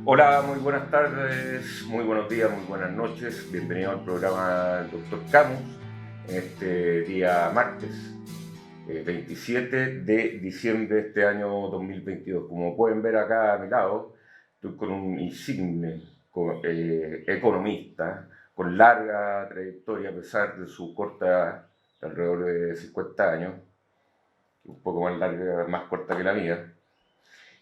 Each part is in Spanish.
Hola, muy buenas tardes, muy buenos días, muy buenas noches. Bienvenido al programa del Dr. Camus en este día martes, 27 de diciembre de este año 2022. Como pueden ver acá a mi lado, estoy con un insigne economista con larga trayectoria a pesar de su corta, alrededor de 50 años, un poco más larga, más corta que la mía,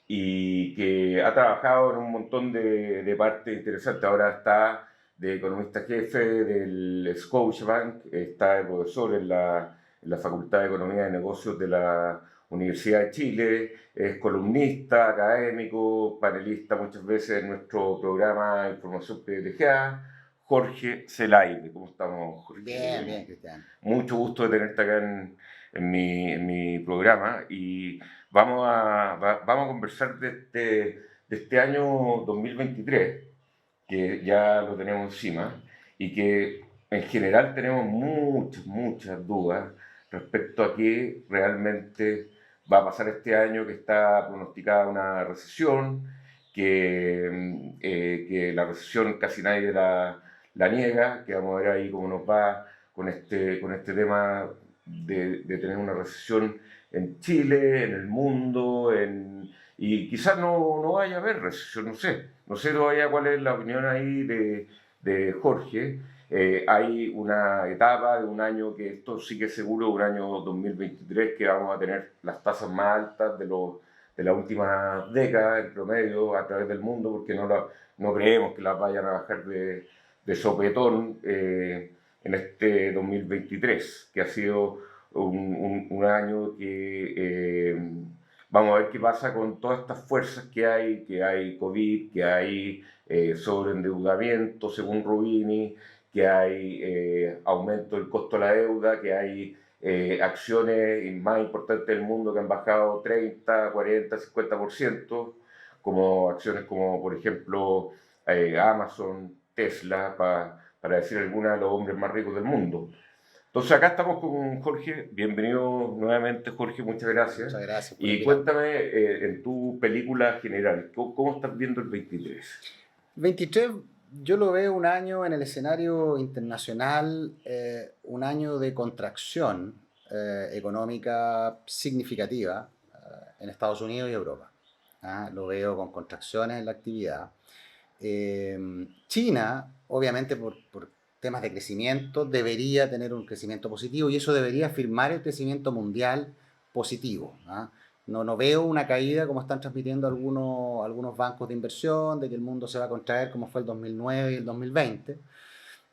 y que ha trabajado en un montón de partes interesantes. Ahora está de economista jefe del Scotiabank, está de profesor en la Facultad de Economía y Negocios de la Universidad de Chile, es columnista, académico, panelista muchas veces en nuestro programa Información Privilegiada. Jorge Zelaide, ¿cómo estamos, Bien, Jorge? bien, Cristian. Mucho gusto de tenerte acá en mi programa y vamos a conversar de este año 2023, que ya lo tenemos encima y que en general tenemos muchas dudas respecto a qué realmente va a pasar este año, que está pronosticada una recesión, que la recesión casi nadie la niega, que vamos a ver ahí cómo nos va con este tema de tener una recesión en Chile, en el mundo, y quizás no vaya a haber recesión, no sé todavía cuál es la opinión ahí de Jorge. Hay una etapa de un año que esto sí que es seguro, un año 2023, que vamos a tener las tasas más altas de la última década en promedio a través del mundo, porque no creemos que las vayan a bajar de sopetón en este 2023, que ha sido un año vamos a ver qué pasa con todas estas fuerzas que hay COVID, que hay sobreendeudamiento según Rubini, que hay aumento del costo de la deuda, que hay acciones más importantes del mundo que han bajado 30, 40, 50%, como acciones como por ejemplo Amazon, Tesla, para decir algunas de los hombres más ricos del mundo. Entonces acá estamos con Jorge, bienvenido nuevamente Jorge, muchas gracias. Muchas gracias por Y invitarme. cuéntame en tu película general, ¿cómo estás viendo el 23? 23, yo lo veo un año en el escenario internacional, un año de contracción económica significativa en Estados Unidos y Europa. ¿Ah? Lo veo con contracciones en la actividad. China, obviamente por temas de crecimiento, debería tener un crecimiento positivo y eso debería afirmar el crecimiento mundial positivo. ¿Ah? No veo una caída como están transmitiendo algunos bancos de inversión, de que el mundo se va a contraer como fue el 2009 y el 2020.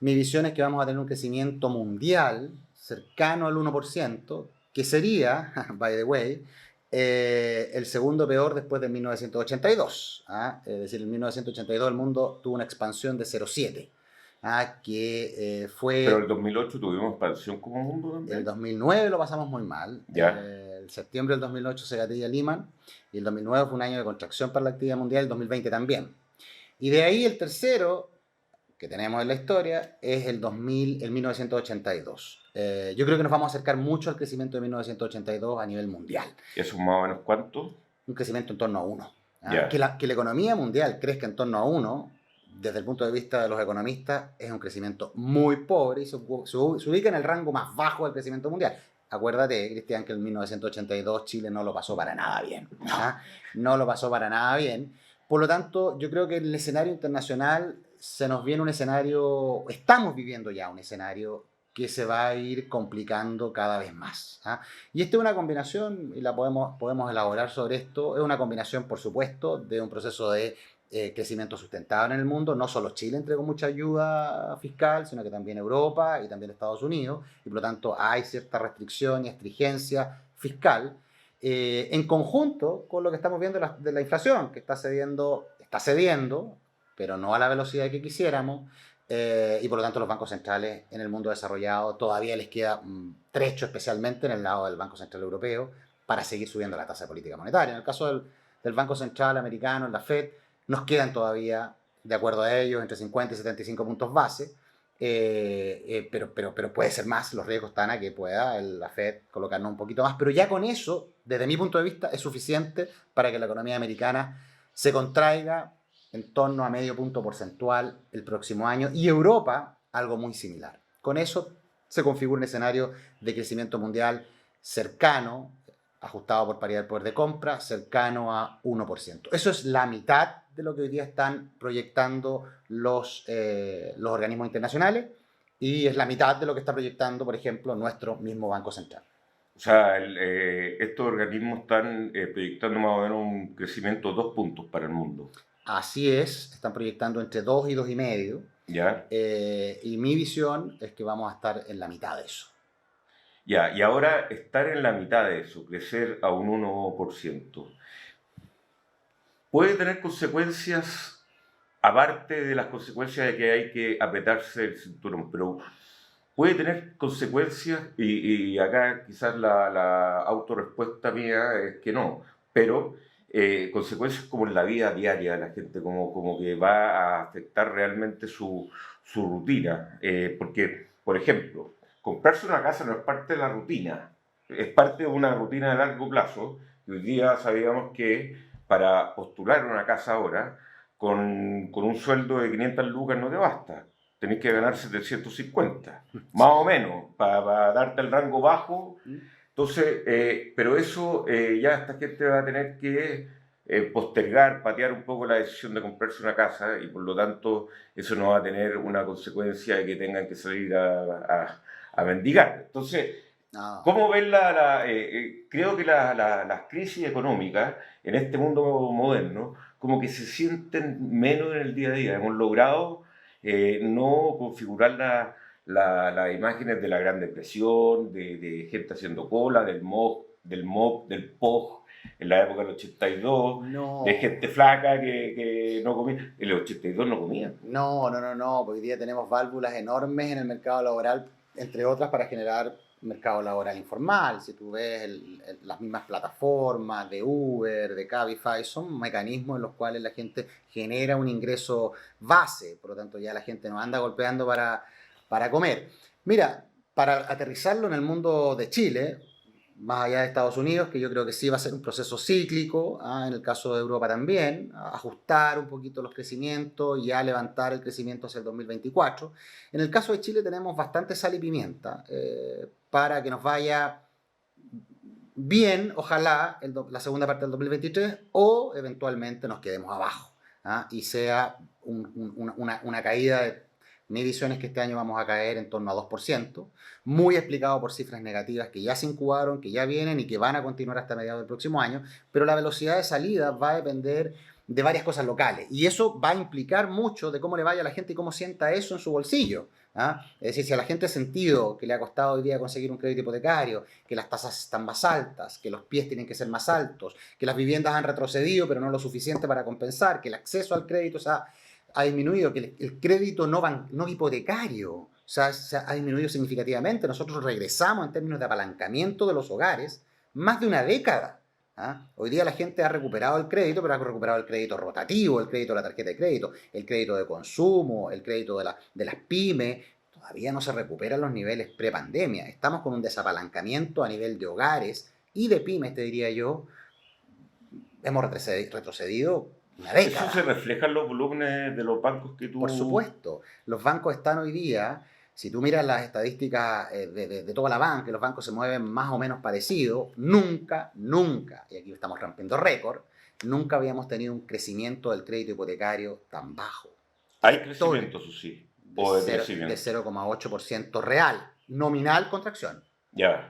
Mi visión es que vamos a tener un crecimiento mundial cercano al 1%, que sería, by the way, el segundo peor después de 1982. ¿Ah? Es decir, en 1982 el mundo tuvo una expansión de 0,7. ¿Ah? Que Pero fue el 2008 tuvimos expansión como mundo el también. 2009 lo pasamos muy mal. Ya, El septiembre del 2008 se gatilla Lehman y el 2009 fue un año de contracción para la actividad mundial, el 2020 también. Y de ahí el tercero que tenemos en la historia es el 1982. Yo creo que nos vamos a acercar mucho al crecimiento de 1982 a nivel mundial. eso más o menos cuánto. Un crecimiento en torno a uno. ¿Ah? Ya, Que la economía mundial crezca en torno a uno, desde el punto de vista de los economistas, es un crecimiento muy pobre y se ubica en el rango más bajo del crecimiento mundial. Acuérdate, Cristian, que en 1982 Chile no lo pasó para nada bien. ¿Ah? No lo pasó para nada bien. Por lo tanto, yo creo que en el escenario internacional se nos viene un escenario, estamos viviendo ya un escenario que se va a ir complicando cada vez más. ¿Ah? Y esta es una combinación, y la podemos elaborar sobre esto, es una combinación, por supuesto, de un proceso de crecimiento sustentable en el mundo. No solo Chile entregó mucha ayuda fiscal, sino que también Europa y también Estados Unidos, y por lo tanto hay cierta restricción y estrigencia fiscal, en conjunto con lo que estamos viendo de la inflación, que está cediendo, pero no a la velocidad que quisiéramos, y por lo tanto los bancos centrales en el mundo desarrollado todavía les queda un trecho, especialmente en el lado del Banco Central Europeo, para seguir subiendo la tasa de política monetaria. En el caso del Banco Central americano, en la Fed, nos quedan todavía, de acuerdo a ellos, entre 50 y 75 puntos base, pero puede ser más, los riesgos están a que pueda la Fed colocarnos un poquito más, pero ya con eso, desde mi punto de vista, es suficiente para que la economía americana se contraiga en torno a medio punto porcentual el próximo año y Europa algo muy similar. Con eso se configura un escenario de crecimiento mundial cercano, ajustado por paridad del poder de compra, cercano a 1%. Eso es la mitad de lo que hoy día están proyectando los organismos internacionales y es la mitad de lo que está proyectando, por ejemplo, nuestro mismo Banco Central. O sea, estos organismos están proyectando más o menos un crecimiento de 2 puntos para el mundo. Así es, están proyectando entre 2 y 2,5. ¿Ya? Y mi visión es que vamos a estar en la mitad de eso. Ya, y ahora estar en la mitad de eso, crecer a un 1%, puede tener consecuencias, aparte de las consecuencias de que hay que apretarse el cinturón, pero puede tener consecuencias, y acá quizás la autorrespuesta mía es que no, pero consecuencias como en la vida diaria de la gente, como que va a afectar realmente su rutina. Porque, por ejemplo, comprarse una casa no es parte de la rutina, es parte de una rutina de largo plazo, y hoy día sabíamos que para postular una casa ahora, con un sueldo de 500 lucas no te basta, tenés que ganar 750, más o menos, para darte el rango bajo. Entonces, pero eso ya esta gente va a tener que postergar, patear un poco la decisión de comprarse una casa y por lo tanto eso no va a tener una consecuencia de que tengan que salir a mendigar. Entonces, No. ¿cómo ven creo que las crisis económicas en este mundo moderno como que se sienten menos en el día a día? Hemos logrado no configurar las imágenes de la Gran Depresión, de gente haciendo cola, del MOP, del POG, en la época del 82, No. de gente flaca que no comía. En el 82 no comían. No, porque hoy día tenemos válvulas enormes en el mercado laboral, entre otras para generar mercado laboral informal. Si tú ves las mismas plataformas de Uber, de Cabify, son mecanismos en los cuales la gente genera un ingreso base, por lo tanto ya la gente no anda golpeando para comer. Mira, para aterrizarlo en el mundo de Chile, más allá de Estados Unidos, que yo creo que sí va a ser un proceso cíclico, en el caso de Europa también, ajustar un poquito los crecimientos y a levantar el crecimiento hacia el 2024. En el caso de Chile tenemos bastante sal y pimienta para que nos vaya bien, ojalá, la segunda parte del 2023 o eventualmente nos quedemos abajo y sea una caída de... Mi visión es que este año vamos a caer en torno a 2%, muy explicado por cifras negativas que ya se incubaron, que ya vienen y que van a continuar hasta mediados del próximo año, pero la velocidad de salida va a depender de varias cosas locales y eso va a implicar mucho de cómo le vaya a la gente y cómo sienta eso en su bolsillo. Es decir, si a la gente ha sentido que le ha costado hoy día conseguir un crédito hipotecario, que las tasas están más altas, que los pies tienen que ser más altos, que las viviendas han retrocedido pero no lo suficiente para compensar, que el acceso al crédito ha disminuido, que el crédito no hipotecario se ha disminuido significativamente. Nosotros regresamos en términos de apalancamiento de los hogares más de una década. Hoy día la gente ha recuperado el crédito, pero ha recuperado el crédito rotativo, el crédito de la tarjeta de crédito, el crédito de consumo, el crédito de las pymes. Todavía no se recuperan los niveles pre-pandemia. Estamos con un desapalancamiento a nivel de hogares y de pymes, te diría yo. Hemos retrocedido una década. ¿Eso se refleja en los volúmenes de los bancos que tú...? Por supuesto, los bancos están hoy día, si tú miras las estadísticas de toda la banca, los bancos se mueven más o menos parecidos, nunca, y aquí estamos rompiendo récord, nunca habíamos tenido un crecimiento del crédito hipotecario tan bajo. Hay crecimiento, eso sí, o de crecimiento. De 0,8% real, nominal contracción,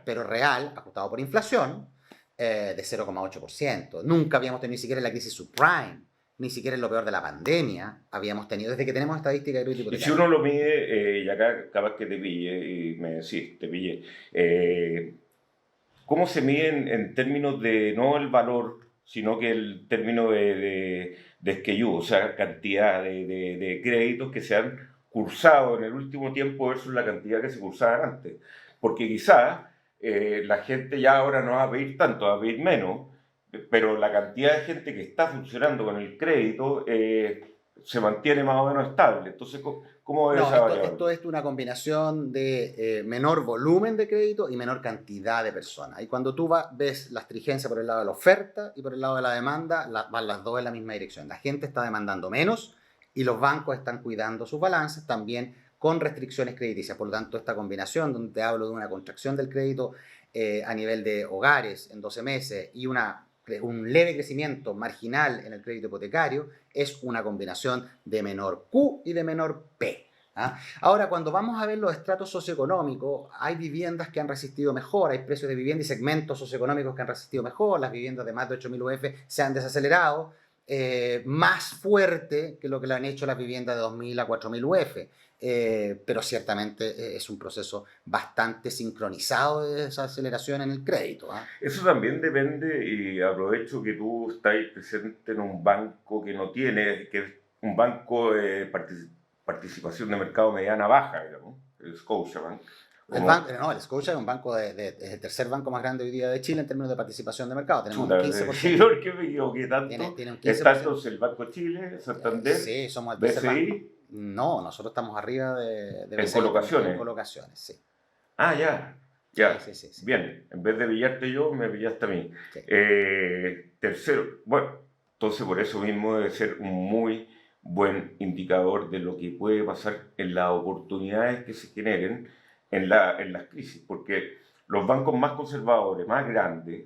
pero real, ajustado por inflación, de 0,8%. Nunca habíamos tenido ni siquiera la crisis subprime, ni siquiera en lo peor de la pandemia habíamos tenido, desde que tenemos estadística de crédito hipotecario. Y si uno lo mide, y acá capaz que te pille, y me decís, te pille, ¿cómo se miden en términos de, no el valor, sino que el término de SKU, o sea, cantidad de créditos que se han cursado en el último tiempo versus la cantidad que se cursaban antes? Porque quizás la gente ya ahora no va a pedir tanto, va a pedir menos, pero la cantidad de gente que está funcionando con el crédito se mantiene más o menos estable. Entonces, ¿cómo es No, esa variable? esto es una combinación de menor volumen de crédito y menor cantidad de personas. Y cuando tú ves la estrigencia por el lado de la oferta y por el lado de la demanda, van las dos en la misma dirección. La gente está demandando menos y los bancos están cuidando sus balances también con restricciones crediticias. Por lo tanto, esta combinación donde te hablo de una contracción del crédito a nivel de hogares en 12 meses y un leve crecimiento marginal en el crédito hipotecario es una combinación de menor Q y de menor P. ¿Ah? Ahora, cuando vamos a ver los estratos socioeconómicos, hay viviendas que han resistido mejor, hay precios de vivienda y segmentos socioeconómicos que han resistido mejor, las viviendas de más de 8.000 UF se han desacelerado más fuerte que lo que lo han hecho las viviendas de 2.000 a 4.000 UF. Pero ciertamente es un proceso bastante sincronizado de desaceleración en el crédito. ¿Ah? Eso también depende, y aprovecho que tú estás presente en un banco que no tiene, que es un banco de participación de mercado mediana baja, digamos, el Scotiabank. El Scotia es un banco es el tercer banco más grande hoy día de Chile en términos de participación de mercado. Tenemos Chuta, un 15%. sí, porque me equivoqué tanto. Tiene un 15%. Está entonces el Banco de Chile, Santander, sí, somos el tercer BCI. banco. No, nosotros estamos arriba de en BCI colocaciones. En colocaciones, sí. Ah, ya. Ya. Sí. Bien, en vez de pillarte yo, me pillaste a mí. Sí. Tercero, bueno, entonces por eso mismo debe ser un muy buen indicador de lo que puede pasar en las oportunidades que se generen en las crisis, porque los bancos más conservadores, más grandes,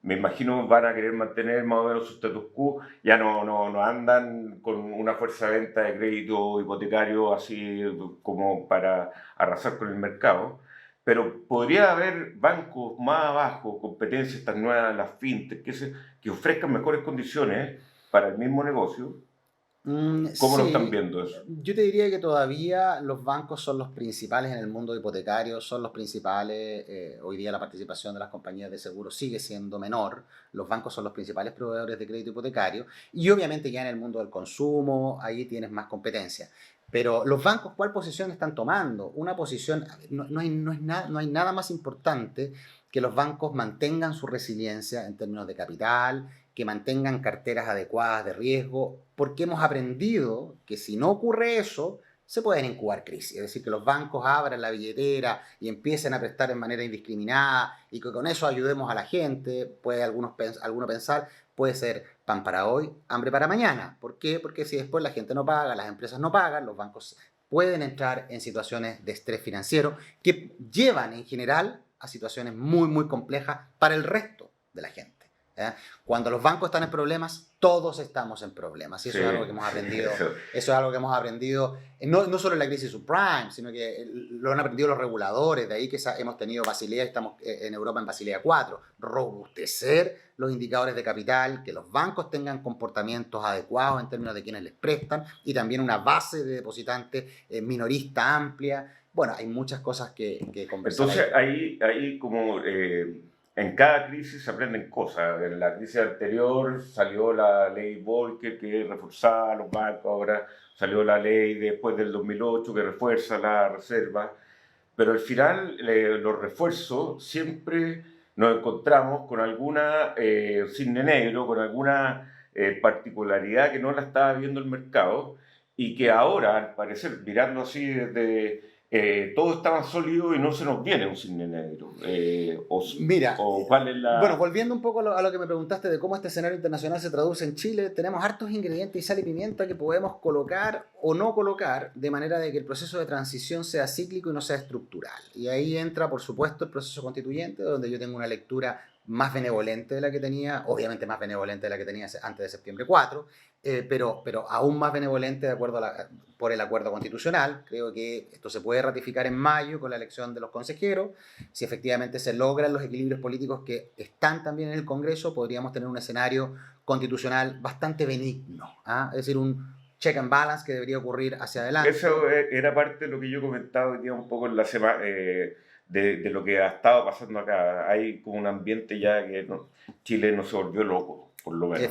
me imagino van a querer mantener más o menos su status quo, ya no andan con una fuerza de venta de crédito hipotecario así como para arrasar con el mercado, pero podría haber bancos más abajo, competencias estas nuevas, las fintech, que ofrezcan mejores condiciones para el mismo negocio. ¿Cómo lo están viendo eso? Yo te diría que todavía los bancos son los principales en el mundo hipotecario, son los principales, hoy día la participación de las compañías de seguro sigue siendo menor, los bancos son los principales proveedores de crédito hipotecario y obviamente ya en el mundo del consumo, ahí tienes más competencia. Pero los bancos, ¿cuál posición están tomando? Una posición, no hay nada más importante que los bancos mantengan su resiliencia en términos de capital, que mantengan carteras adecuadas de riesgo, porque hemos aprendido que si no ocurre eso, se pueden incubar crisis. Es decir, que los bancos abran la billetera y empiecen a prestar en manera indiscriminada y que con eso ayudemos a la gente, puede alguno pensar, puede ser pan para hoy, hambre para mañana. ¿Por qué? Porque si después la gente no paga, las empresas no pagan, los bancos pueden entrar en situaciones de estrés financiero que llevan en general a situaciones muy complejas para el resto de la gente. Cuando los bancos están en problemas, todos estamos en problemas. Y eso es algo que hemos aprendido. Eso es algo que hemos aprendido, no solo en la crisis subprime, sino que lo han aprendido los reguladores. De ahí que hemos tenido Basilea, estamos en Europa en Basilea 4. Robustecer los indicadores de capital, que los bancos tengan comportamientos adecuados en términos de quienes les prestan y también una base de depositantes minorista amplia. Bueno, hay muchas cosas que conversar. Entonces, ahí como... en cada crisis se aprenden cosas. En la crisis anterior salió la ley Volcker que reforzaba a los bancos, ahora salió la ley después del 2008 que refuerza la reserva, pero al final los refuerzos siempre nos encontramos con alguna cisne negro, con alguna particularidad que no la estaba viendo el mercado y que ahora, al parecer, mirando así desde... todo está más sólido y no se nos viene un cisne negro. Mira, ¿cuál es la... bueno, volviendo un poco a lo que me preguntaste de cómo este escenario internacional se traduce en Chile, tenemos hartos ingredientes y sal y pimienta que podemos colocar o no colocar de manera de que el proceso de transición sea cíclico y no sea estructural. Y ahí entra, por supuesto, el proceso constituyente, donde yo tengo una lectura más benevolente de la que tenía, obviamente más benevolente de la que tenía antes de septiembre 4, pero aún más benevolente de acuerdo por el acuerdo constitucional. Creo que esto se puede ratificar en mayo con la elección de los consejeros. Si efectivamente se logran los equilibrios políticos que están también en el Congreso, podríamos tener un escenario constitucional bastante benigno, ¿ah? Es decir, un check and balance que debería ocurrir hacia adelante. Eso era parte de lo que yo comentaba hoy día un poco en la semana, de lo que ha estado pasando acá. Hay como un ambiente ya que Chile no se volvió loco, por lo menos.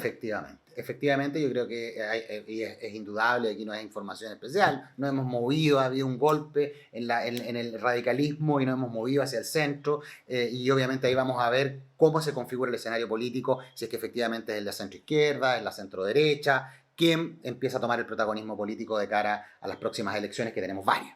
Efectivamente, yo creo que es indudable, aquí no hay información especial, nos hemos movido, ha habido un golpe en el radicalismo y nos hemos movido hacia el centro y obviamente ahí vamos a ver cómo se configura el escenario político, si es que efectivamente es el de centro izquierda, es la centro derecha, quién empieza a tomar el protagonismo político de cara a las próximas elecciones, que tenemos varias.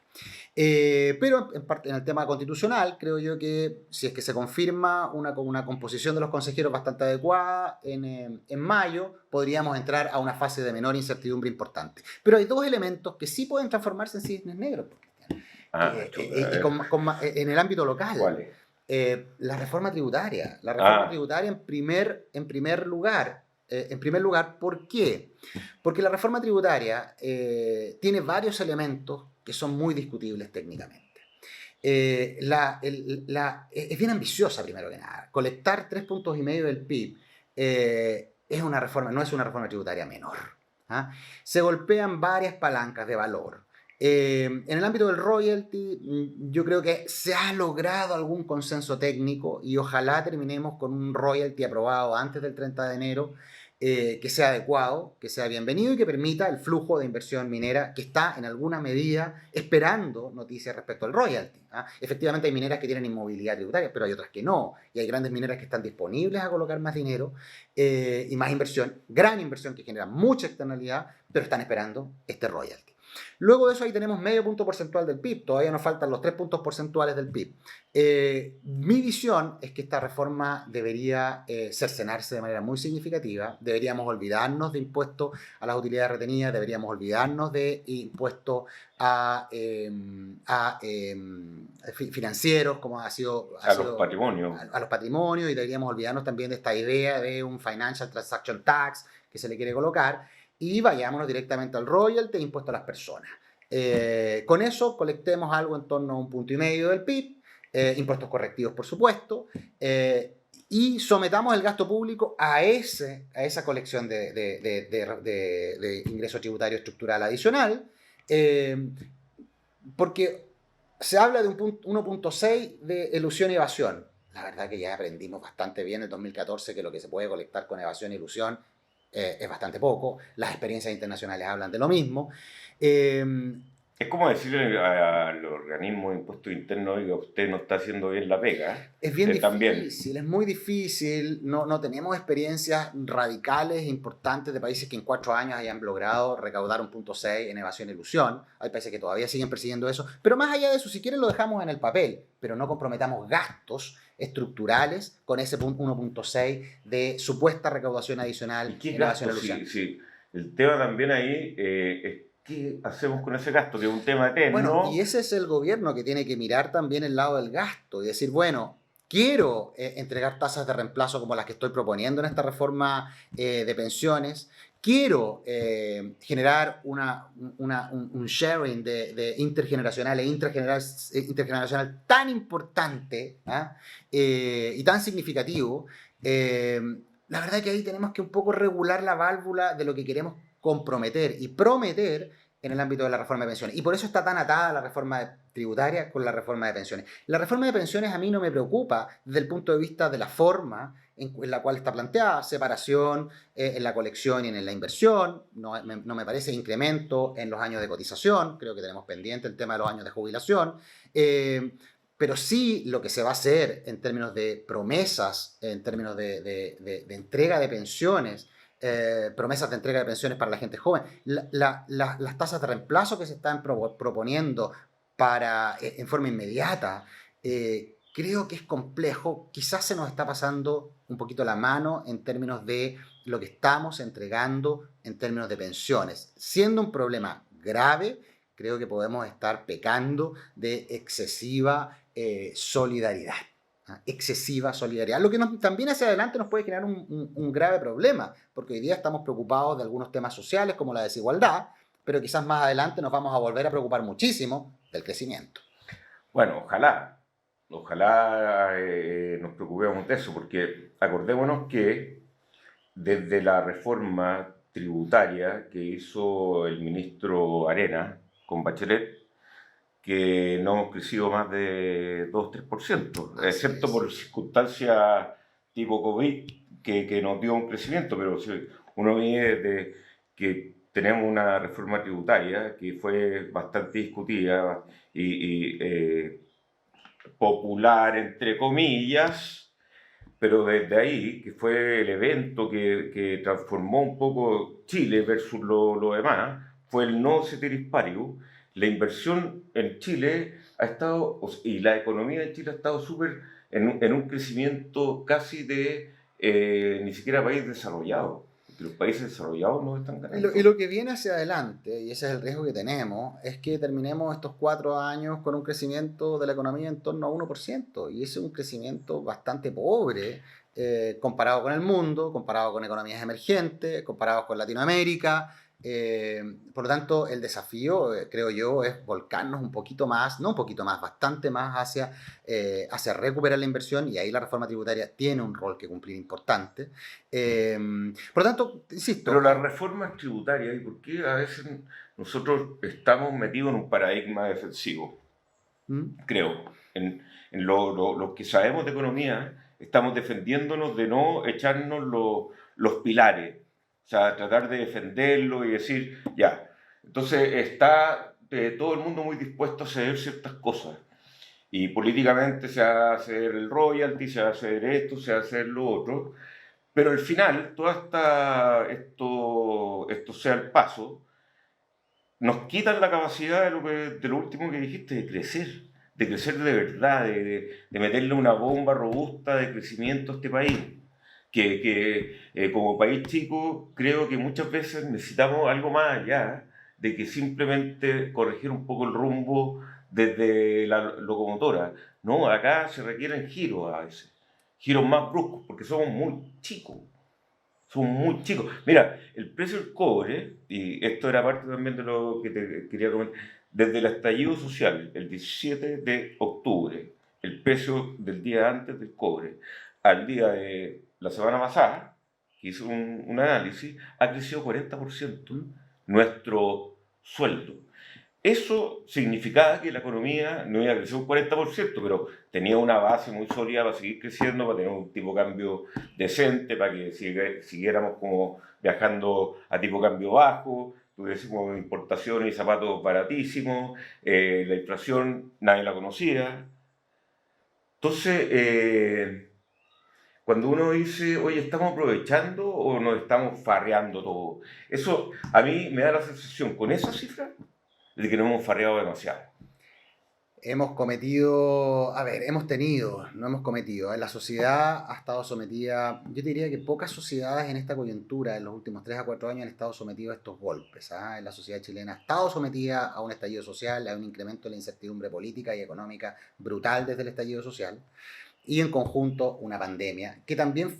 Pero en el tema constitucional, creo yo que si es que se confirma una composición de los consejeros bastante adecuada en mayo, podríamos entrar a una fase de menor incertidumbre importante. Pero hay dos elementos que sí pueden transformarse en cisnes negros, en el ámbito local. ¿Cuál es? La reforma tributaria. La reforma tributaria en primer lugar. ¿Por qué? Porque la reforma tributaria tiene varios elementos que son muy discutibles técnicamente. Es bien ambiciosa, primero que nada. Colectar 3,5 puntos del PIB no es una reforma tributaria menor. Se golpean varias palancas de valor. En el ámbito del royalty, yo creo que se ha logrado algún consenso técnico y ojalá terminemos con un royalty aprobado antes del 30 de enero, que sea adecuado, que sea bienvenido y que permita el flujo de inversión minera que está en alguna medida esperando noticias respecto al royalty. Efectivamente hay mineras que tienen inmovilidad tributaria, pero hay otras que no, y hay grandes mineras que están disponibles a colocar más dinero y más inversión, gran inversión que genera mucha externalidad, pero están esperando este royalty. Luego de eso ahí tenemos medio punto porcentual del PIB, todavía nos faltan los 3 puntos porcentuales del PIB. Mi visión es que esta reforma debería cercenarse de manera muy significativa, deberíamos olvidarnos de impuestos a las utilidades retenidas, deberíamos olvidarnos de impuestos financieros, como ha sido los patrimonios. A los patrimonios, y deberíamos olvidarnos también de esta idea de un Financial Transaction Tax que se le quiere colocar, y vayámonos directamente al royalty e impuesto a las personas. Con eso colectemos algo en torno a 1,5 puntos del PIB, impuestos correctivos por supuesto, y sometamos el gasto público a esa colección de ingreso tributario estructural adicional, porque se habla de un 1,6 de elusión y evasión. La verdad que ya aprendimos bastante bien en el 2014 que lo que se puede colectar con evasión y ilusión es bastante poco. Las experiencias internacionales hablan de lo mismo. Es como decirle al organismo de impuestos internos, oiga, usted no está haciendo bien la pega. Es bien difícil, también. Es muy difícil. No tenemos experiencias radicales, importantes de países que en 4 años hayan logrado recaudar 1,6 en evasión e ilusión. Hay países que todavía siguen persiguiendo eso. Pero más allá de eso, si quieren lo dejamos en el papel, pero no comprometamos gastos estructurales con ese 1,6 de supuesta recaudación adicional en evasión e ilusión. Sí. El tema también ahí es ¿qué hacemos con ese gasto? Que es un tema eterno. Bueno, y ese es el gobierno que tiene que mirar también el lado del gasto y decir, bueno, quiero entregar tasas de reemplazo como las que estoy proponiendo en esta reforma de pensiones, quiero generar un sharing de intergeneracional e intergeneracional tan importante y tan significativo. La verdad es que ahí tenemos que un poco regular la válvula de lo que queremos comprometer y prometer en el ámbito de la reforma de pensiones. Y por eso está tan atada la reforma tributaria con la reforma de pensiones. La reforma de pensiones a mí no me preocupa desde el punto de vista de la forma en la cual está planteada, separación en la colección y en la inversión, no me parece incremento en los años de cotización, creo que tenemos pendiente el tema de los años de jubilación, pero sí lo que se va a hacer en términos de promesas, en términos de entrega de pensiones, promesas de entrega de pensiones para la gente joven, las tasas de reemplazo que se están proponiendo en forma inmediata, creo que es complejo, quizás se nos está pasando un poquito la mano en términos de lo que estamos entregando en términos de pensiones. Siendo un problema grave, creo que podemos estar pecando de excesiva solidaridad. Excesiva solidaridad, lo que también hacia adelante nos puede generar un grave problema, porque hoy día estamos preocupados de algunos temas sociales como la desigualdad, pero quizás más adelante nos vamos a volver a preocupar muchísimo del crecimiento. Bueno, ojalá nos preocupemos de eso, porque acordémonos que desde la reforma tributaria que hizo el ministro Arena con Bachelet, que no hemos crecido más de 2-3%, excepto por circunstancias tipo COVID que nos dio un crecimiento, pero si uno ve de que tenemos una reforma tributaria que fue bastante discutida y popular, entre comillas, pero desde ahí, que fue el evento que transformó un poco Chile versus lo demás, fue el no ceteris paribus, la inversión en Chile ha estado, y la economía de Chile ha estado súper en un crecimiento casi de ni siquiera país desarrollado. Porque los países desarrollados no están Y ganando. lo que viene hacia adelante, y ese es el riesgo que tenemos, es que terminemos estos 4 años con un crecimiento de la economía en torno a 1%, y ese es un crecimiento bastante pobre comparado con el mundo, comparado con economías emergentes, comparado con Latinoamérica. Por lo tanto, el desafío, creo yo, es volcarnos un poquito más, no un poquito más, bastante más hacia recuperar la inversión, y ahí la reforma tributaria tiene un rol que cumplir importante. Eh, por lo tanto, Pero insisto, las reformas tributarias, ¿y por qué a veces nosotros estamos metidos en un paradigma defensivo? ¿Mm? Creo. En los que sabemos de economía, estamos defendiéndonos de no echarnos los pilares. O sea, tratar de defenderlo y decir, ya. Entonces está todo el mundo muy dispuesto a ceder ciertas cosas. Y políticamente se va a hacer el royalty, se va a hacer esto, se va a hacer lo otro. Pero al final, esto sea el paso, nos quitan la capacidad de lo último que dijiste, de crecer de verdad, de meterle una bomba robusta de crecimiento a este país. Como país chico creo que muchas veces necesitamos algo más allá de que simplemente corregir un poco el rumbo desde la locomotora. No, acá se requieren giros a veces, giros más bruscos, porque somos muy chicos. Son muy chicos. Mira, el precio del cobre, y esto era parte también de lo que te quería comentar, desde el estallido social, el 17 de octubre, el precio del día antes del cobre, al día de la semana pasada, que hice un análisis, ha crecido 40% ¿Mm? nuestro sueldo. Eso significaba que la economía no iba a crecer un 40%, pero tenía una base muy sólida para seguir creciendo, para tener un tipo de cambio decente, para que siguiéramos como viajando a tipo de cambio bajo, tuviésemos importaciones y zapatos baratísimos, la inflación nadie la conocía. Entonces, cuando uno dice, oye, ¿estamos aprovechando o nos estamos farreando todo? Eso a mí me da la sensación, con esa cifra, de que nos hemos farreado demasiado. Hemos cometido, a ver, no hemos cometido. La sociedad ha estado sometida, yo diría que pocas sociedades en esta coyuntura, en los últimos 3 a 4 años, han estado sometidos a estos golpes. ¿Ah? La sociedad chilena ha estado sometida a un estallido social, a un incremento de la incertidumbre política y económica brutal desde el estallido social, y en conjunto una pandemia que también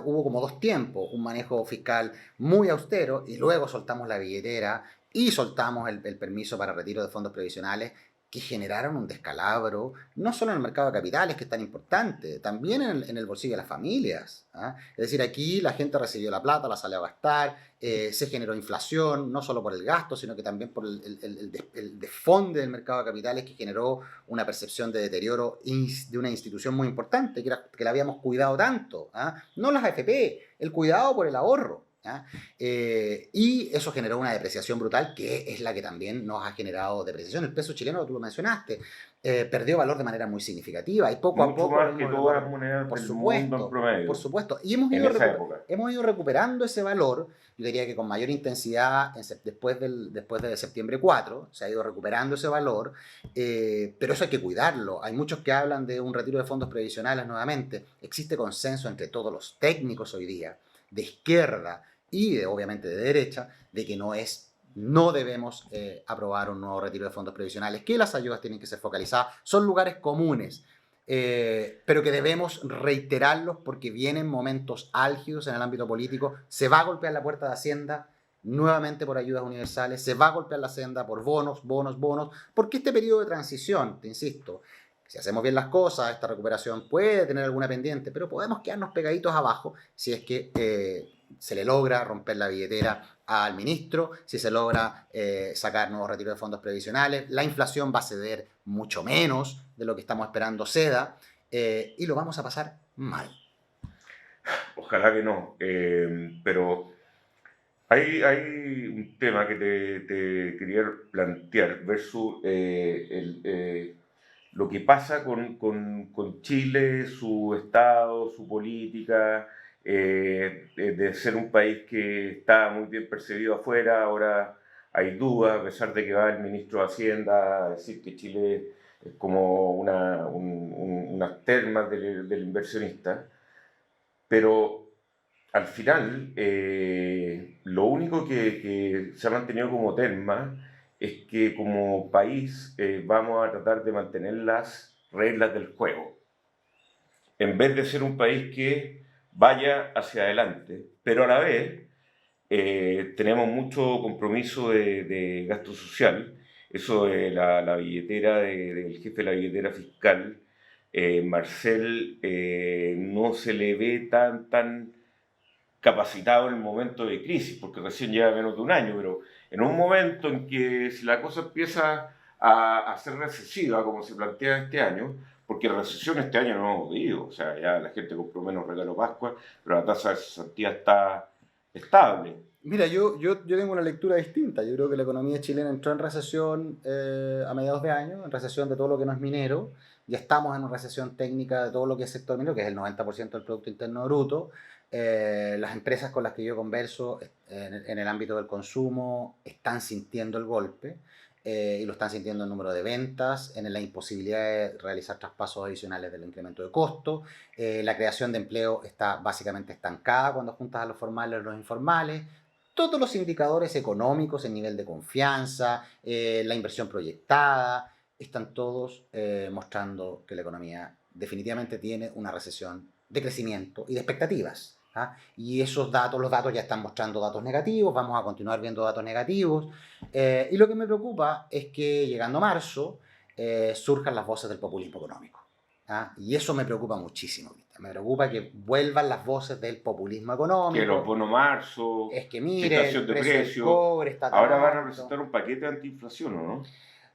hubo como dos tiempos, un manejo fiscal muy austero y luego soltamos la billetera y soltamos el permiso para retiro de fondos previsionales que generaron un descalabro, no solo en el mercado de capitales, que es tan importante, también en el bolsillo de las familias. ¿Ah? Es decir, aquí la gente recibió la plata, la salió a gastar, se generó inflación, no solo por el gasto, sino que también por el desfonde del mercado de capitales que generó una percepción de deterioro de una institución muy importante, que la habíamos cuidado tanto. ¿Ah? No las AFP, el cuidado por el ahorro. ¿Ah? Y eso generó una depreciación brutal, que es la que también nos ha generado depreciación. El peso chileno, tú lo mencionaste, perdió valor de manera muy significativa y poco a Mucho poco lo más que hemos todas las recuperado. monedas Por del mundo en supuesto, por promedio, supuesto. Y en esa época. hemos ido recuperando ese valor, yo diría que con mayor intensidad después de septiembre 4, se ha ido recuperando ese valor, pero eso hay que cuidarlo. Hay muchos que hablan de un retiro de fondos previsionales nuevamente. Existe consenso entre todos los técnicos hoy día, de izquierda y obviamente de derecha, de que no debemos aprobar un nuevo retiro de fondos previsionales, que las ayudas tienen que ser focalizadas, son lugares comunes, pero que debemos reiterarlos porque vienen momentos álgidos en el ámbito político, se va a golpear la puerta de Hacienda nuevamente por ayudas universales, se va a golpear la senda por bonos, porque este periodo de transición, te insisto, si hacemos bien las cosas, esta recuperación puede tener alguna pendiente, pero podemos quedarnos pegaditos abajo si es que se le logra romper la billetera al ministro, si se logra sacar nuevos retiros de fondos previsionales, la inflación va a ceder mucho menos de lo que estamos esperando ceda, y lo vamos a pasar mal. Ojalá que no. Pero hay un tema que te quería plantear versus lo que pasa con Chile, su Estado, su política, de ser un país que está muy bien percibido afuera, ahora hay dudas, a pesar de que va el ministro de Hacienda a decir que Chile es como unas termas del inversionista, pero al final lo único que se ha mantenido como terma es que como país vamos a tratar de mantener las reglas del juego, en vez de ser un país que vaya hacia adelante, pero a la vez tenemos mucho compromiso de gasto social. Eso de la billetera del jefe de la billetera fiscal, Marcel, no se le ve tan capacitado en el momento de crisis, porque recién lleva menos de un año, pero en un momento en que si la cosa empieza a ser recesiva, como se plantea este año, porque recesión este año no hemos vivido, o sea, ya la gente compró menos regalo Pascua, pero la tasa de cesantía está estable. Mira, yo tengo una lectura distinta. Yo creo que la economía chilena entró en recesión a mediados de año, en recesión de todo lo que no es minero. Ya estamos en una recesión técnica de todo lo que es sector minero, que es el 90% del Producto Interno Bruto. Las empresas con las que yo converso en el ámbito del consumo están sintiendo el golpe y lo están sintiendo en número de ventas, en la imposibilidad de realizar traspasos adicionales del incremento de costo. La creación de empleo está básicamente estancada cuando juntas a los formales y los informales. Todos los indicadores económicos, el nivel de confianza, la inversión proyectada, están todos mostrando que la economía definitivamente tiene una recesión de crecimiento y de expectativas. ¿Ah? Y esos datos, los datos ya están mostrando datos negativos, vamos a continuar viendo datos negativos. Y lo que me preocupa es que llegando marzo surjan las voces del populismo económico. ¿Ah? Y eso me preocupa muchísimo. Me preocupa que vuelvan las voces del populismo económico. Que los bonos marzo, es que mire, el precio del cobre está ahora van a presentar un paquete antiinflación, ¿o no?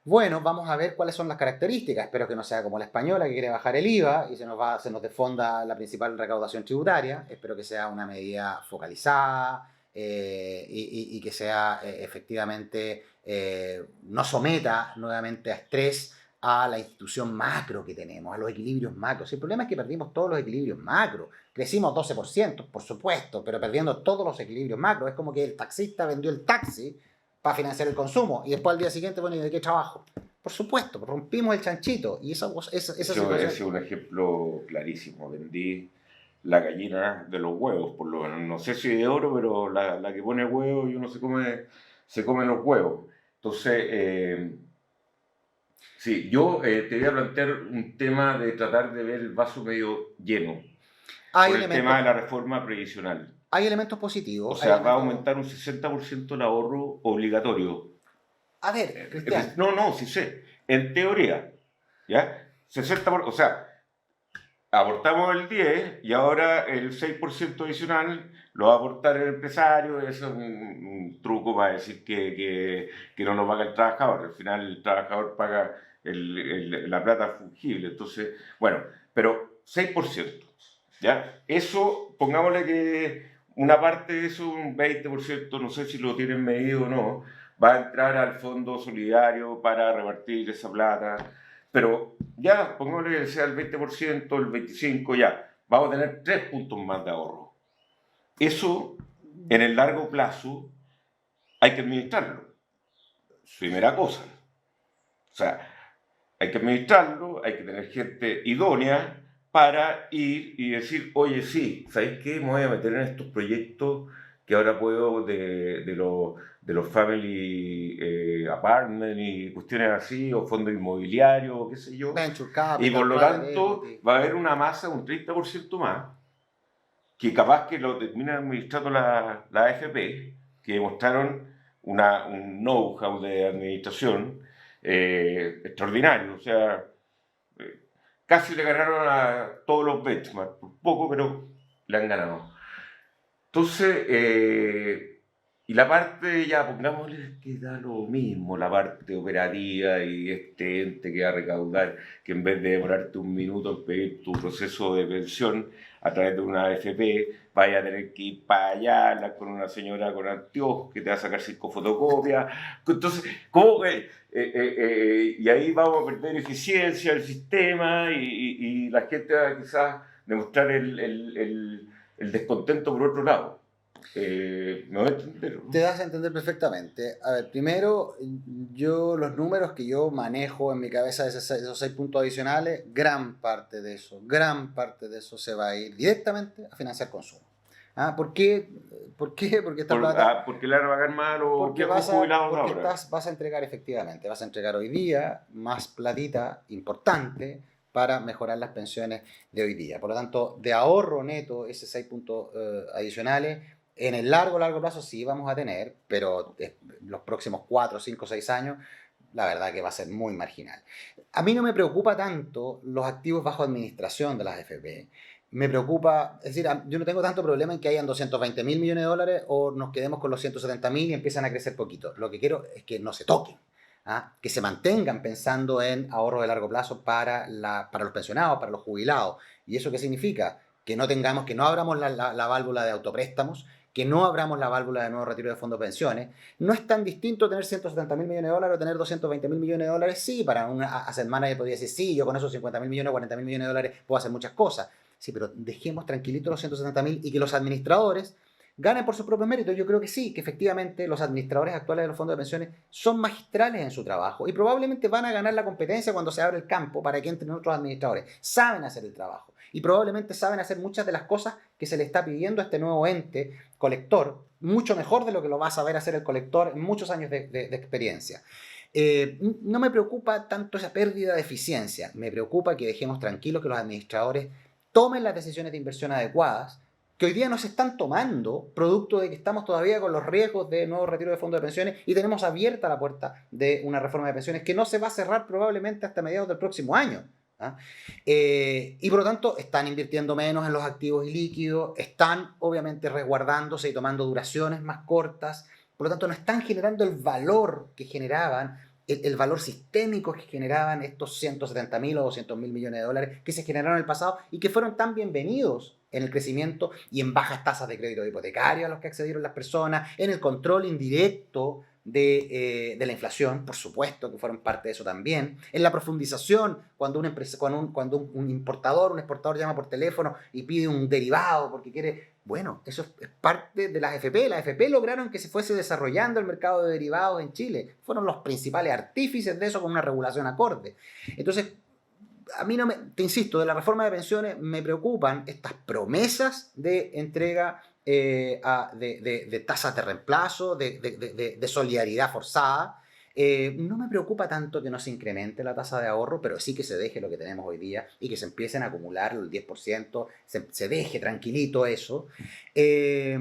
Bueno, vamos a ver cuáles son las características. Espero que no sea como la española, que quiere bajar el IVA y se nos desfonda la principal recaudación tributaria. Espero que sea una medida focalizada y que sea efectivamente, no someta nuevamente a estrés a la institución macro que tenemos, a los equilibrios macros. El problema es que perdimos todos los equilibrios macro. Crecimos 12%, por supuesto, pero perdiendo todos los equilibrios macro. Es como que el taxista vendió el taxi para financiar el consumo. Y después al día siguiente, bueno, ¿y de qué trabajo? Por supuesto, rompimos el chanchito. Y esa situación... Ese es un ejemplo clarísimo. Vendí la gallina de los huevos, por lo menos. No sé si de oro, pero la que pone huevos y uno se come los huevos. Entonces, sí, yo te voy a plantear un tema de tratar de ver el vaso medio lleno. Por el tema de la reforma previsional. Hay elementos positivos. O sea, va a aumentar un 60% el ahorro obligatorio. A ver, Cristian. No, sí sé. En teoría, ¿ya? 60%, o sea, aportamos el 10 y ahora el 6% adicional lo va a aportar el empresario. Eso es un truco para decir que no lo paga el trabajador. Al final el trabajador paga la plata fungible. Entonces, bueno, pero 6%, ¿ya? Eso, pongámosle que una parte de eso, un 20%, no sé si lo tienen medido o no, va a entrar al fondo solidario para repartir esa plata. Pero ya, pongámosle que sea el 20%, el 25%, ya, vamos a tener 3 puntos más de ahorro. Eso, en el largo plazo, hay que administrarlo. Primera cosa. O sea, hay que administrarlo, hay que tener gente idónea para ir y decir, oye, sí, ¿sabéis qué? Me voy a meter en estos proyectos que ahora puedo de los family apartment y cuestiones así, o fondos inmobiliarios, o qué sé yo. Venture capital, y por lo tanto, va a haber una masa, un 30% más, que capaz que lo termina administrando la AFP, que demostraron un know-how de administración extraordinario. O sea, casi le ganaron a todos los benchmarks, por poco, pero le han ganado. Entonces, y la parte, ya pongámosle que da lo mismo, la parte operativa y este ente que va a recaudar, que en vez de demorarte un minuto en pedir tu proceso de pensión, a través de una AFP, vaya a tener que ir para allá, hablar con una señora con anteojos que te va a sacar 5 fotocopias. Entonces, ¿cómo que? Y ahí vamos a perder eficiencia del sistema y la gente va a quizás demostrar el descontento por otro lado. ¿Me voy a entender? Te das a entender perfectamente. A ver, primero, yo los números que yo manejo en mi cabeza de esos 6 puntos adicionales, gran parte de eso se va a ir directamente a financiar consumo. ¿Ah? ¿Por qué? Porque esta plata... porque le van a pagar mal o porque viejos jubilados porque ahora. vas a entregar efectivamente, vas a entregar hoy día más platita importante para mejorar las pensiones de hoy día. Por lo tanto, de ahorro neto, esos 6 puntos adicionales, en el largo plazo sí vamos a tener, pero los próximos 4, 5, 6 años, la verdad que va a ser muy marginal. A mí no me preocupa tanto los activos bajo administración de las AFP. Me preocupa, es decir, yo no tengo tanto problema en que hayan 220.000 millones de dólares o nos quedemos con los 170.000 y empiezan a crecer poquito. Lo que quiero es que no se toquen. ¿Ah? Que se mantengan pensando en ahorro de largo plazo para los pensionados, para los jubilados. ¿Y eso qué significa? Que no abramos la válvula de autopréstamos, que no abramos la válvula de nuevo retiro de fondos de pensiones. No es tan distinto tener 170.000 millones de dólares o tener 220.000 millones de dólares. Sí, para una semana yo podría decir, sí, yo con esos 50.000 millones o 40.000 millones de dólares puedo hacer muchas cosas. Sí, pero dejemos tranquilitos los 170.000 y que los administradores ganen por sus propios méritos. Yo creo que sí, que efectivamente los administradores actuales de los fondos de pensiones son magistrales en su trabajo y probablemente van a ganar la competencia cuando se abre el campo para que entren otros administradores. Saben hacer el trabajo y probablemente saben hacer muchas de las cosas que se le está pidiendo a este nuevo ente colector, mucho mejor de lo que lo va a saber hacer el colector en muchos años de experiencia. No me preocupa tanto esa pérdida de eficiencia, me preocupa que dejemos tranquilos que los administradores tomen las decisiones de inversión adecuadas, que hoy día no se están tomando, producto de que estamos todavía con los riesgos de nuevo retiro de fondos de pensiones y tenemos abierta la puerta de una reforma de pensiones que no se va a cerrar probablemente hasta mediados del próximo año. ¿Ah? Y por lo tanto están invirtiendo menos en los activos y líquidos, están obviamente resguardándose y tomando duraciones más cortas, por lo tanto no están generando el valor que generaban, el valor sistémico que generaban estos 170.000 o 200.000 millones de dólares que se generaron en el pasado y que fueron tan bienvenidos en el crecimiento y en bajas tasas de crédito hipotecario a los que accedieron las personas, en el control indirecto de la inflación, por supuesto que fueron parte de eso también, en la profundización cuando una empresa, cuando un exportador llama por teléfono y pide un derivado porque quiere, bueno, eso es parte de las AFP. Las AFP lograron que se fuese desarrollando el mercado de derivados en Chile, fueron los principales artífices de eso con una regulación acorde. Entonces, a mí no me, te insisto, de la reforma de pensiones me preocupan estas promesas de entrega de tasas de reemplazo, de solidaridad forzada. No me preocupa tanto que no se incremente la tasa de ahorro, pero sí que se deje lo que tenemos hoy día y que se empiecen a acumular el 10%, se deje tranquilito eso. Que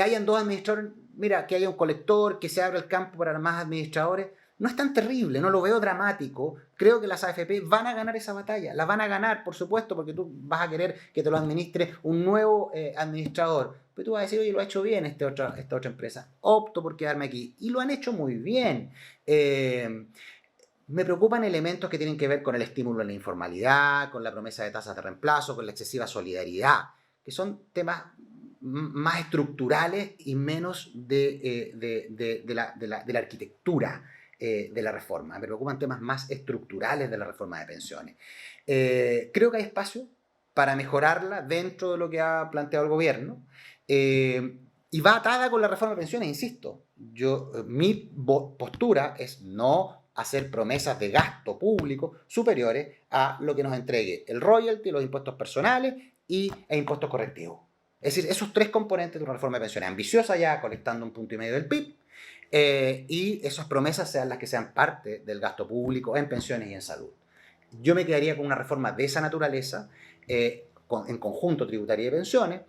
hayan dos administradores, mira, que haya un colector, que se abra el campo para más administradores. No es tan terrible, no lo veo dramático. Creo que las AFP van a ganar esa batalla. La van a ganar, por supuesto, porque tú vas a querer que te lo administre un nuevo administrador. Pero tú vas a decir, oye, lo ha hecho bien esta otra empresa. Opto por quedarme aquí. Y lo han hecho muy bien. Me preocupan elementos que tienen que ver con el estímulo a la informalidad, con la promesa de tasas de reemplazo, con la excesiva solidaridad, que son temas más estructurales y menos de la arquitectura de la reforma. Me preocupan temas más estructurales de la reforma de pensiones. Creo que hay espacio para mejorarla dentro de lo que ha planteado el gobierno y va atada con la reforma de pensiones, insisto. Mi postura es no hacer promesas de gasto público superiores a lo que nos entregue el royalty, los impuestos personales e impuestos correctivos. Es decir, esos 3 componentes de una reforma de pensiones ambiciosa ya, colectando 1,5 puntos del PIB, y esas promesas sean las que sean parte del gasto público en pensiones y en salud. Yo me quedaría con una reforma de esa naturaleza, en conjunto tributaria y pensiones,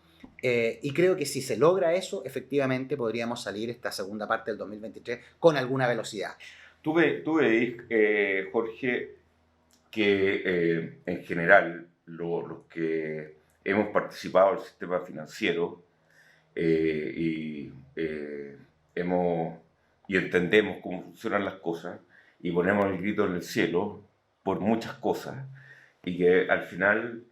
y creo que si se logra eso, efectivamente podríamos salir esta segunda parte del 2023 con alguna velocidad. Tú veis, Jorge, que en general los que hemos participado del sistema financiero y entendemos cómo funcionan las cosas y ponemos el grito en el cielo por muchas cosas y que al final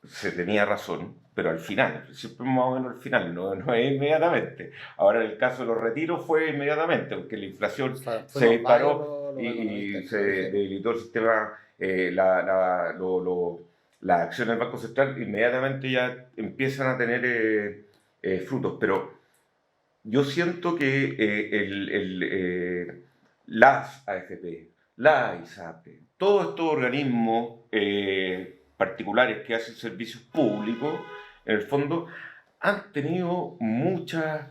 se tenía razón, pero al final, siempre más o menos al final, no es inmediatamente. Ahora en el caso de los retiros fue inmediatamente, porque la inflación se Fuimos varios disparó los economistas y que se lo dijeron. debilitó el sistema, las acciones del Banco Central inmediatamente ya empiezan a tener frutos, pero yo siento que las AFP, la ISAPRE, todos estos organismos particulares que hacen servicios públicos, en el fondo, han tenido mucha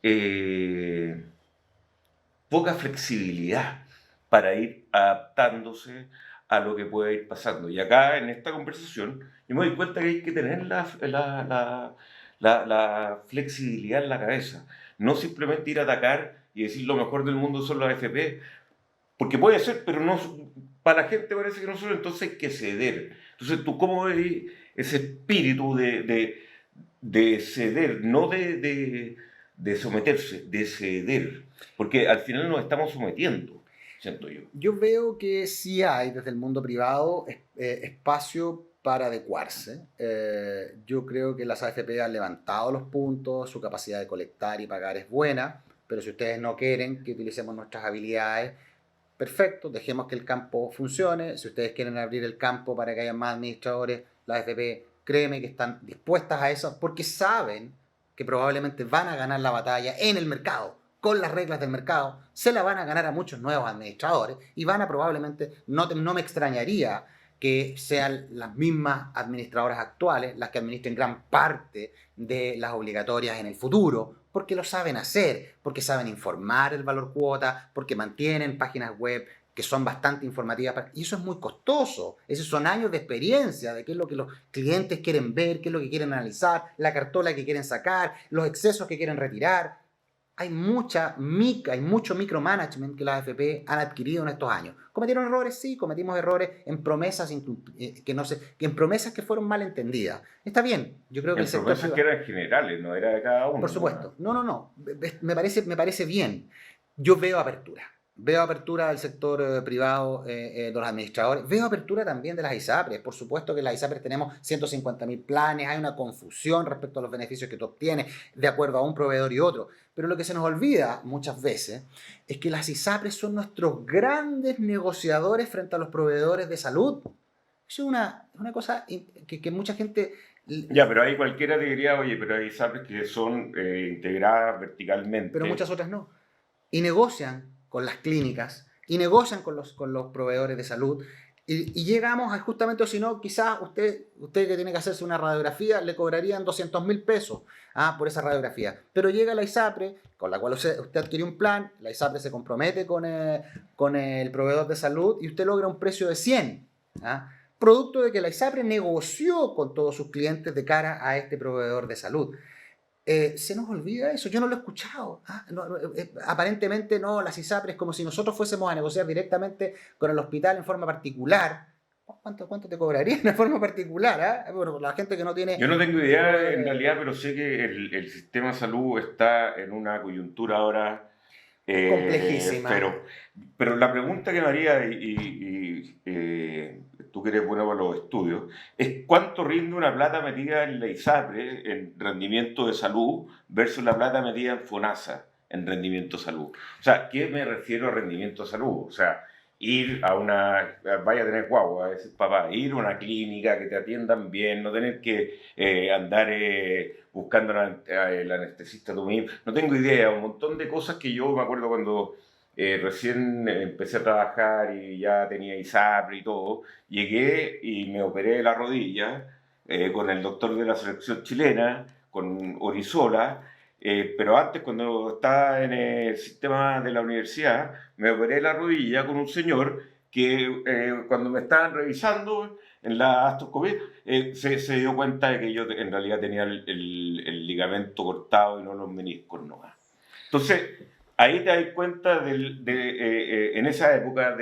eh, poca flexibilidad para ir adaptándose a lo que pueda ir pasando. Y acá en esta conversación yo me doy cuenta que hay que tener la flexibilidad en la cabeza, no simplemente ir a atacar y decir lo mejor del mundo son las AFP, porque puede ser, pero no, para la gente parece que no son, entonces hay que ceder. Entonces, ¿tú cómo ves ese espíritu de ceder, no de someterse, de ceder? Porque al final nos estamos sometiendo, siento yo. Yo veo que sí hay desde el mundo privado espacio para adecuarse. Yo creo que las AFP han levantado los puntos, su capacidad de colectar y pagar es buena, pero si ustedes no quieren que utilicemos nuestras habilidades, perfecto, dejemos que el campo funcione. Si ustedes quieren abrir el campo para que haya más administradores, las AFP, créeme que están dispuestas a eso porque saben que probablemente van a ganar la batalla en el mercado, con las reglas del mercado, se la van a ganar a muchos nuevos administradores y van a probablemente, no me extrañaría que sean las mismas administradoras actuales las que administren gran parte de las obligatorias en el futuro, porque lo saben hacer, porque saben informar el valor cuota, porque mantienen páginas web que son bastante informativas, y eso es muy costoso. Esos son años de experiencia de qué es lo que los clientes quieren ver, qué es lo que quieren analizar, la cartola que quieren sacar, los excesos que quieren retirar. Hay mucho micromanagement que las AFP han adquirido en estos años. ¿Cometieron errores? Sí, cometimos errores en promesas en promesas que fueron mal entendidas. Está bien, yo creo que el En sector promesas que privado, eran generales, no era de cada uno. por ¿No? supuesto, no, me parece bien. Yo veo apertura del sector privado de los administradores, veo apertura también de las ISAPRES. Por supuesto que en las ISAPRES tenemos 150.000 planes, hay una confusión respecto a los beneficios que tú obtienes de acuerdo a un proveedor y otro. Pero lo que se nos olvida muchas veces es que las ISAPRES son nuestros grandes negociadores frente a los proveedores de salud. Eso es una cosa que mucha gente... Ya, pero ahí cualquiera te diría, oye, pero hay SAPs que son integradas Pero verticalmente. muchas otras no. Y negocian con las clínicas, y negocian con los proveedores de salud, y llegamos a justamente, o si no, quizás usted que tiene que hacerse una radiografía, le cobrarían 200.000 pesos por esa radiografía. Pero llega la ISAPRE, con la cual usted adquiere un plan, la ISAPRE se compromete con el proveedor de salud, y usted logra un precio de 100. Producto de que la ISAPRE negoció con todos sus clientes de cara a este proveedor de salud. Se nos olvida eso, yo no lo he escuchado. Aparentemente no, las ISAPRES como si nosotros fuésemos a negociar directamente con el hospital en forma particular. ¿Cuánto te cobrarían en forma particular? Bueno, la gente que no tiene Yo no tengo ese tipo idea en de... realidad, pero sé que el sistema de salud está en una coyuntura ahora, complejísima. pero la pregunta que me haría, tú que eres bueno para los estudios, es cuánto rinde una plata metida en la ISAPRE en rendimiento de salud versus la plata metida en FONASA en rendimiento de salud. O sea, ¿qué me refiero a rendimiento de salud? O sea, ir a vaya a tener guagua, a veces papá, ir a una clínica que te atiendan bien, no tener que andar buscando el anestesista tú mismo, no tengo idea, un montón de cosas que yo me acuerdo cuando recién empecé a trabajar y ya tenía ISAPRE y todo, llegué y me operé la rodilla con el doctor de la selección chilena, con Orizola, pero antes, cuando estaba en el sistema de la universidad, me operé la rodilla con un señor que cuando me estaban revisando en la astroscopia, se dio cuenta de que yo en realidad tenía el ligamento cortado y no los meniscos nomás. Entonces, ahí te das cuenta en esa época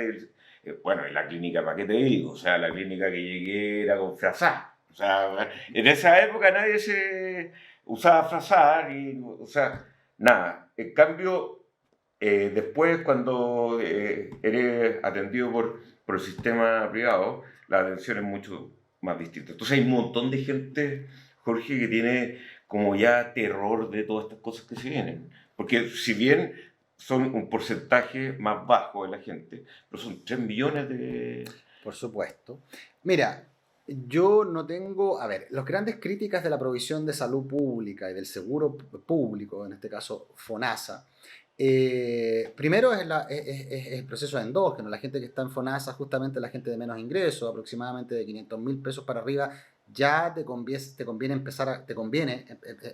bueno, en la clínica, ¿para qué te digo? O sea, la clínica que llegué era con frazada. O sea, en esa época nadie se usaba frazada, o sea, nada. En cambio, después cuando eres atendido por el sistema privado, la atención es mucho más distinta. Entonces hay un montón de gente, Jorge, que tiene como ya terror de todas estas cosas que se vienen. Porque si bien son un porcentaje más bajo de la gente, pero son 3 millones de... Por supuesto. Mira, yo no tengo, a ver, las grandes críticas de la provisión de salud pública y del seguro público, en este caso FONASA, primero es el proceso endógeno. La gente que está en FONASA, justamente la gente de menos ingresos, aproximadamente de 500.000 pesos para arriba, ya te conviene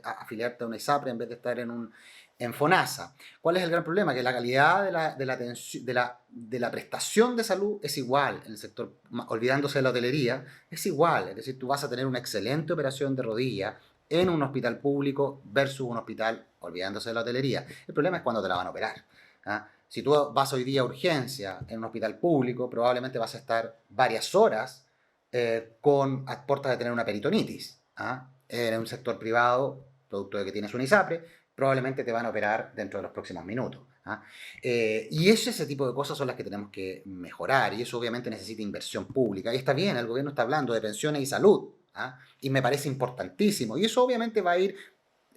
afiliarte a una ISAPRE en vez de estar en FONASA. ¿Cuál es el gran problema? Que la calidad de la prestación de salud es igual en el sector, olvidándose de la hotelería, es igual. Es decir, tú vas a tener una excelente operación de rodilla en un hospital público versus un hospital, olvidándose de la hotelería. El problema es cuando te la van a operar. ¿Ah? Si tú vas hoy día a urgencia en un hospital público, probablemente vas a estar varias horas a puertas de tener una peritonitis. ¿Ah? En un sector privado, producto de que tienes un ISAPRE, probablemente te van a operar dentro de los próximos minutos. ¿Ah? Y ese tipo de cosas son las que tenemos que mejorar, y eso obviamente necesita inversión pública. Y está bien, el gobierno está hablando de pensiones y salud, ¿ah? Y me parece importantísimo. Y eso obviamente va a ir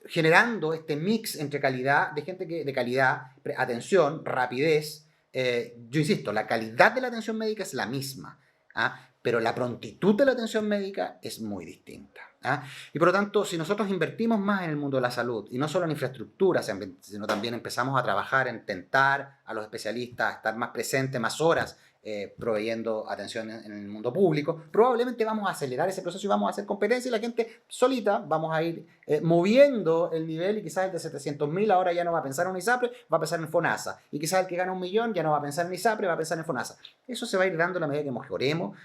generando este mix entre calidad, de gente de calidad, atención, rapidez. Yo insisto, la calidad de la atención médica es la misma, ¿ah? Pero la prontitud de la atención médica es muy distinta. ¿Ah? Y por lo tanto, si nosotros invertimos más en el mundo de la salud, y no solo en infraestructura, sino también empezamos a trabajar en tentar a los especialistas a estar más presentes, más horas, proveyendo atención en el mundo público, probablemente vamos a acelerar ese proceso y vamos a hacer competencia, y la gente solita vamos a ir moviendo el nivel, y quizás el de 700.000 ahora ya no va a pensar en ISAPRE, va a pensar en FONASA, y quizás el que gana 1 millón ya no va a pensar en ISAPRE, va a pensar en FONASA. Eso se va a ir dando a la medida que mejoremos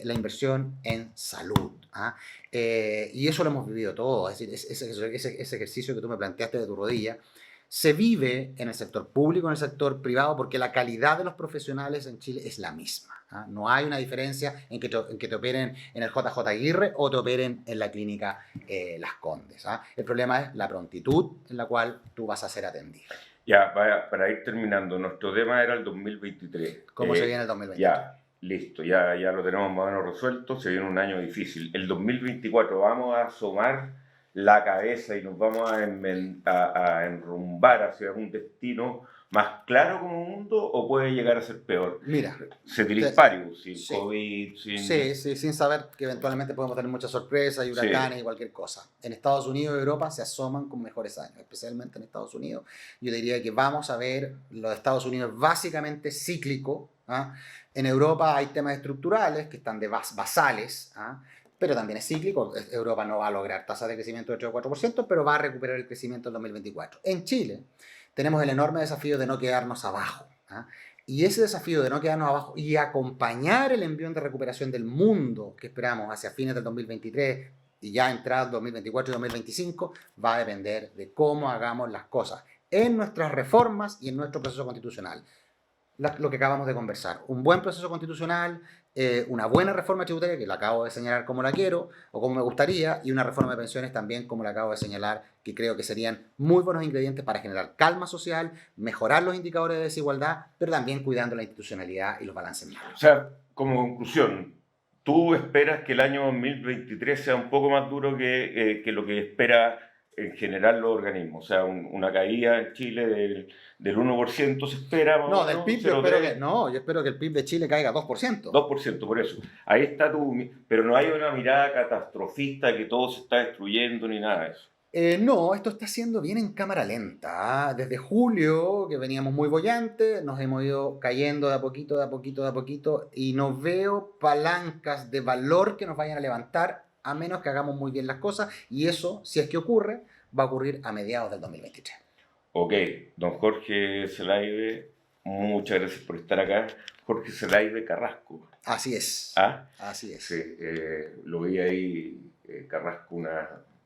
la inversión en salud. ¿Ah? Y eso lo hemos vivido todos. Es decir, ese ejercicio que tú me planteaste de tu rodilla se vive en el sector público, en el sector privado, porque la calidad de los profesionales en Chile es la misma. ¿Ah? No hay una diferencia en que te operen en el JJ Aguirre o te operen en la clínica Las Condes. ¿Ah? El problema es la prontitud en la cual tú vas a ser atendido. Ya, para ir terminando, nuestro tema era el 2023. ¿Cómo se viene el 2023? Ya. Listo, ya lo tenemos más o menos resuelto, se viene un año difícil. El 2024 vamos a asomar la cabeza y nos vamos a enrumbar hacia un destino más claro como mundo, o puede llegar a ser peor. Mira, Ceteris paribus, sin sí, COVID, sin... Sí, sin saber que eventualmente podemos tener muchas sorpresas y huracanes y cualquier cosa. En Estados Unidos y Europa se asoman con mejores años, especialmente en Estados Unidos. Yo diría que vamos a ver lo de Estados Unidos básicamente cíclico. ¿Ah? En Europa hay temas estructurales que están de basales, ¿ah? Pero también es cíclico. Europa no va a lograr tasas de crecimiento de 3 o 4%, pero va a recuperar el crecimiento en 2024. En Chile tenemos el enorme desafío de no quedarnos abajo. ¿Ah? Y ese desafío de no quedarnos abajo y acompañar el envión de recuperación del mundo que esperamos hacia fines del 2023 y ya entrado 2024 y 2025 va a depender de cómo hagamos las cosas en nuestras reformas y en nuestro proceso constitucional. Lo que acabamos de conversar, un buen proceso constitucional, una buena reforma tributaria, que la acabo de señalar como la quiero o como me gustaría, y una reforma de pensiones también como la acabo de señalar, que creo que serían muy buenos ingredientes para generar calma social, mejorar los indicadores de desigualdad, pero también cuidando la institucionalidad y los balances macro. O sea, como conclusión, ¿tú esperas que el año 2023 sea un poco más duro que lo que espera en general los organismos? O sea, una caída en Chile del 1% se espera. No, del PIB yo espero que el PIB de Chile caiga 2%. 2%, por eso. Ahí está pero no hay una mirada catastrofista que todo se está destruyendo ni nada de eso. No, esto está siendo bien en cámara lenta. Desde julio, que veníamos muy bollantes, nos hemos ido cayendo de a poquito, y no veo palancas de valor que nos vayan a levantar, a menos que hagamos muy bien las cosas, y eso, si es que ocurre, va a ocurrir a mediados del 2023. Ok, don Jorge Zelaibe, muchas gracias por estar acá. Jorge Zelaibe Carrasco. Así es. ¿Ah? Así es. Sí, lo vi ahí, Carrasco, un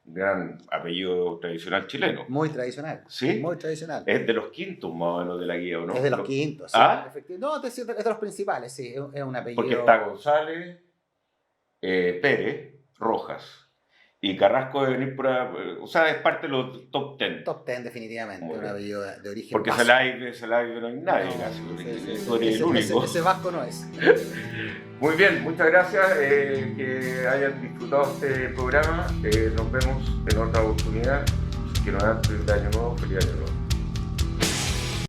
gran apellido tradicional chileno. Muy tradicional. ¿Sí? Muy tradicional. Es de los quintos más o menos de la guía, ¿o no? Es de los quintos, sí. ¿Ah? No, es de los principales, sí. Es un apellido. Porque está González, Pérez, Rojas. Y Carrasco debe venir o sea, es parte de los top 10. Top 10 definitivamente, Muy un bien. apellido de origen Porque vasco. Salaibe no hay nadie No, casi. ese- Tú eres el único. ese vasco no es. Muy bien, muchas gracias. Que hayan disfrutado este programa. Nos vemos en otra oportunidad. Que nos hagan feliz año nuevo. Feliz año nuevo.